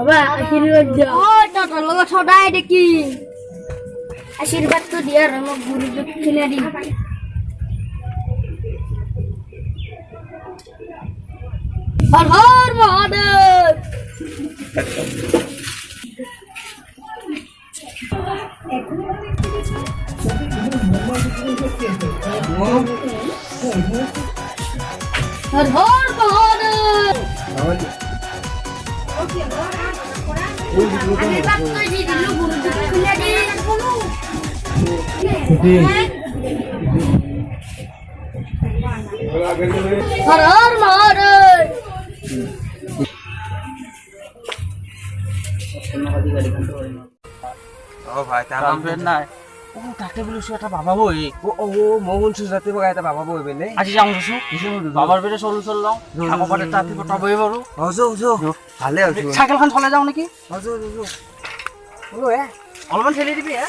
বাবা আশীর্বাদ দিও ও তোর লগত সদায় দেখি আশীর্বাদ তো দিয়া আর মোক গুরু দক্ষিণা দি হর হর মহাদেব हर हर महादेव अरे बाप तो जी दिलु गुरु दक्षिणा दे हर हर महादेव ओ भाई ताम पे ना ओ ताते बोलु এটা বাবা বই ও মগুন সুজাতে বগা এটা বাবা বই বেলে আজি যাও জসু বাবার বেরে সলু চললাম আকবারে তাতি পটা বই বৰু হজো হজো ভালে আছো সাইকেলখন চলে যাও নেকি হজো হজো বলো এ অলমান ঠেলি দিবি এ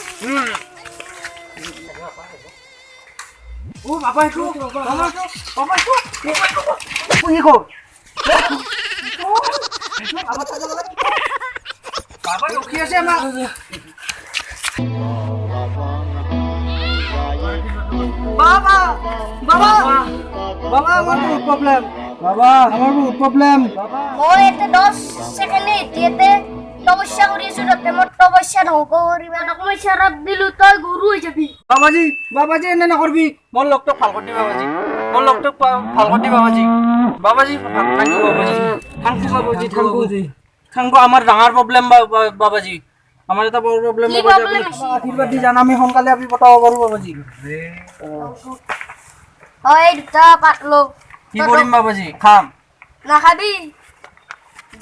ও বাবা একটু বাবা একটু কি কর বাবা রকি আছে আমা बाबा बाबा बाबा আমার বহুত প্রবলেম বাবা আমার বহুত প্রবলেম মই এতে 10 সেকেন্ডে এতে তপস্যা করি সুরতে মোর তপস্যা ধ্বংস করিবা তকমই শরৎ দিলু তই গুরু হই যাবি বাবাজি এনে না করবি মোর লোক তো ফাল করতে বাবাজি মোর লোক তো ফাল করতে বাবাজি থ্যাঙ্ক ইউ বাবাজি থ্যাঙ্ক ইউ আমার ডাঙৰ প্রবলেম বাবাজি আমার এটা বড় প্রবলেম বাবাজি আশীর্বাদ দি জানা আমি সোনকালে আপনি পটাব পারবো বাবাজি ওই দুটা পাতলো কি করিম বাবাজি খাম না খাবি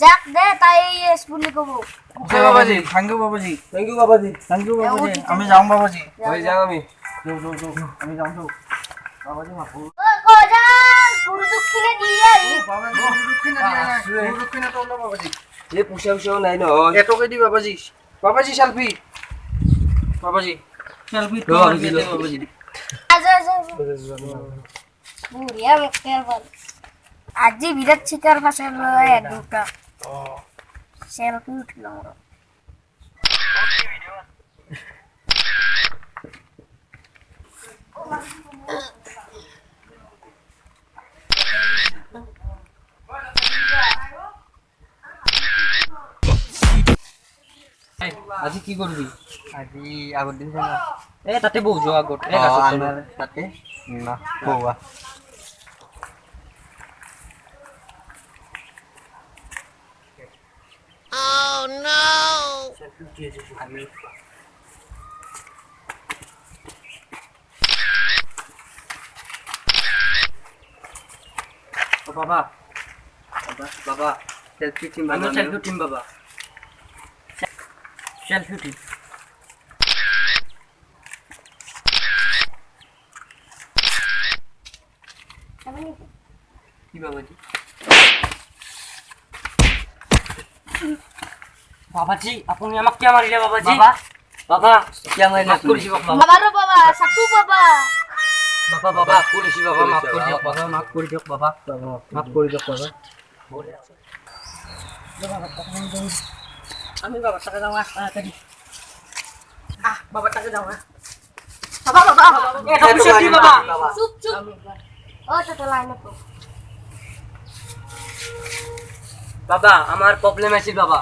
যাক দে তাই এস বুলি কব ওকে বাবাজি থ্যাঙ্ক ইউ বাবাজি থ্যাঙ্ক ইউ বাবাজি আমি যাও বাবাজি ওই যাও আমি আমি যাও তো বাবাজি মাফ ও কজা গুরু দক্ষিণা দিয়ে বাবাজি গুরু দক্ষিণা তো না বাবাজি এ পুষা নাই ন এটকে দি বাবাজি বাবাজি সেলফি বাবাজি সেলফি তো বাবাজি আজা বুড়িয়া মুখের বল আজি বিরাট শিকার ভাষা লয় দুটা সেলফি উঠলো মোর আজি কি করবি আজি আগর দিন না এ তাতে বউজো আগর এ তাতে না বউয়া Oh no বাবা বাবা সেলফি টিম বাবা সেলফি টিম বাবা সেলফি টিম কি বাবাজি বাবাজি আপনি আমাকে কি মারিলে বাবাজি বাবা কি মারিলে মাফ করিস বাবা রে বাবা সাটু বাবা বাবা করিস বাবা মাফ করে দিও বাবা মাফ করে দিও বাবা মাফ করে দিও বাবা আমি বাবা টাকা দাও তাড়াতাড়ি বাবা টাকা দাও বাবা এটা খুশি বাবা চুপ ও তো লাইনে তো বাবা আমার প্রবলেম আছে বাবা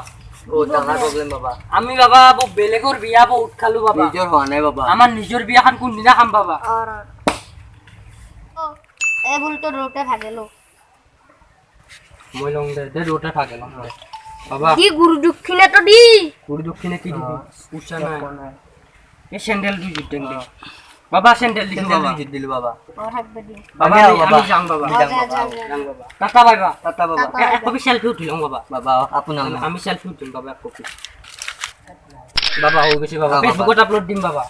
ও টাকার প্রবলেম বাবা আমি বাবা বেলেগর বিয়া বহুত খালু বাবা নিজর হওয়া নাই বাবা আমার নিজর বিয়া খান কোন দিনা খাম বাবা এ বল তো রোটে ভাগেলো মই লং দে রোটে ভাগেলো বাবা কি গুরু দক্ষিণা তো দি গুরু দক্ষিণা কি দিবি পুষা নাই এ স্যান্ডেল দুই জিত দেন বাবা স্যান্ডেল দিল বাবা ও থাকবে দি বাবা আমি যাম বাবা যাম বাবা টাটা বাবা এক কপি সেলফি উঠিলাম বাবা আপনার আমি সেলফি উঠিম বাবা এক কপি বাবা হয়ে গেছে বাবা ফেসবুকত আপলোড দিম বাবা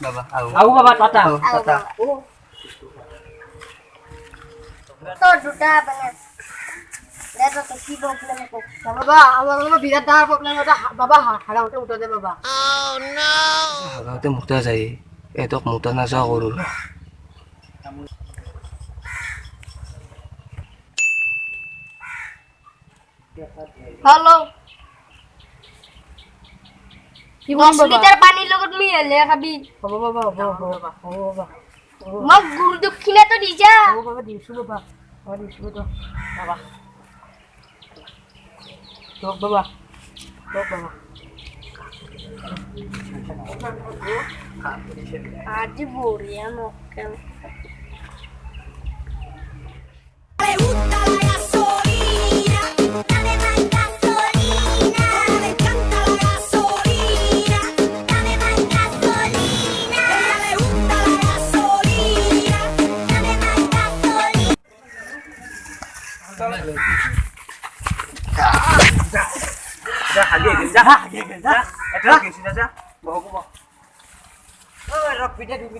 আও বাবা টাটা তো দুটা মানে এটা তো কি প্রবলেম কো বাবা আমার বিরাট দার প্রবলেম এটা বাবা হারাউতে উঠে দে বাবা ও নো হারাউতে মুতা যায় এতক মুতা না যা করু হ্যালো কি 10 লিটাৰ পানীৰ লগত মিহলে খাবি হ'ব বাবা হ'ব বাবা মোক গুৰু দক্ষিণাটো দি যা হ'ব বাবা দিছো বাবা দিছো তো বাবা তোক বাবা আজি বঢ়িয়া মক্কেল Le gusta la gasolina, dame más gasolina. Le encanta la gasolina, dame más gasolina. Ella le gusta la gasolina, dame más gasolina. যা আগে যা এটা কিছু যা বহ ওই রক পিঠা দিবি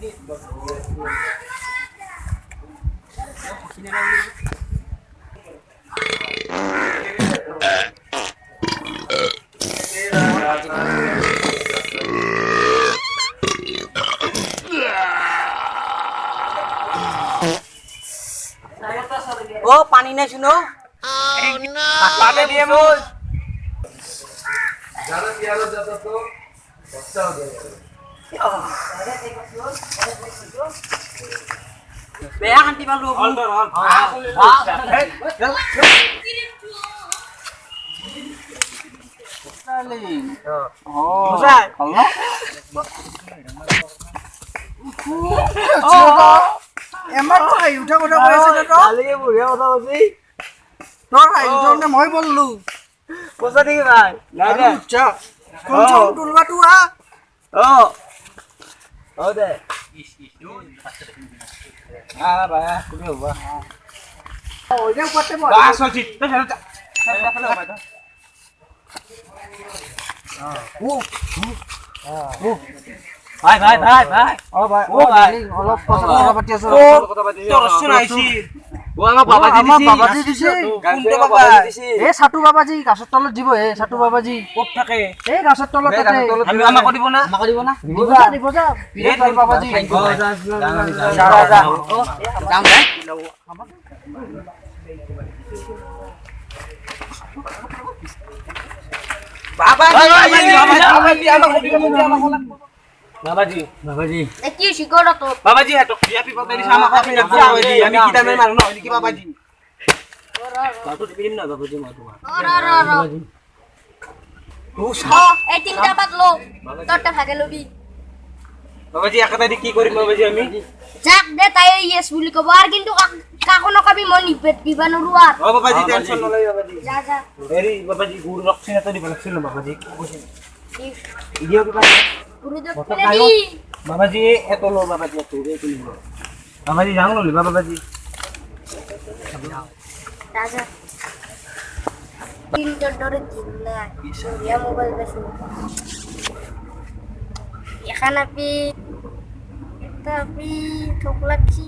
ও পানি নাই শুনো পানি দিয়ে মুজ জানা কি আলো যাতা তো বস্তা हो गया বেয়া শান্তি পালো হল এমাৰ হাঁহি উঠা কথা কৈ আছে তো কালিয়ে বুঢ়িয়া কথা কৈছি তোৰ হাঁহি উঠাওঁতে মই বললো পইচা দিবি ভাই নাই দে আচ্ছা কোন চাউল তুলবা তো হা ও দে ভাই তুমি হবা ওই যে করতে বল বাস হচ্ছি ভাই ভাই ভাই ভাই ও ভাই ও ভাই অলপ কথা পাতি আছো তোর শুনাইছি ও আমার বাবাজি দিছে কোনটো বাবা এ সাটু বাবাজি গাছৰ তলত দিব এ সাটু বাবাজি ক'ত থাকে এ গাছৰ তলত থাকে আমি আমাক দিব না দিব যা বিৰাট বাবাজি যা যাম দে বাবাজি কি শিকড় তো বাবাজি এত বিয়াপি পতে দিছে আমাক আপনি রাখি বাবাজি আমি কি দামের মানুষ না কি বাবাজি বাবু দিবিম না বাবাজি মা তোমার এই তিনটা বাদ লো তোরটা ভাগে লবি বাবাজি একাটা দি কি করিম বাবাজি আমি যাক দে তাই ইয়েস বুলি কব আর কিন্তু কাকো নকবি মই নিপেট দিবা নৰু আর ও বাবাজি টেনশন নলই বাবাজি যা যা এরি বাবাজি গুড় রক্ষিণ তো দিব লাগছিল বাবাজি কি কইছেন ইডিও কি গুরু দক্ষিণা দি বাবাজি এত লো বাবাজি এত রে তুই বাবাজি জানো লি বাবাজি যা যা তিনটা ডরে দিন না ইয়া মোবাইল দেখো এখানে পি tapi ঠোক লাগছি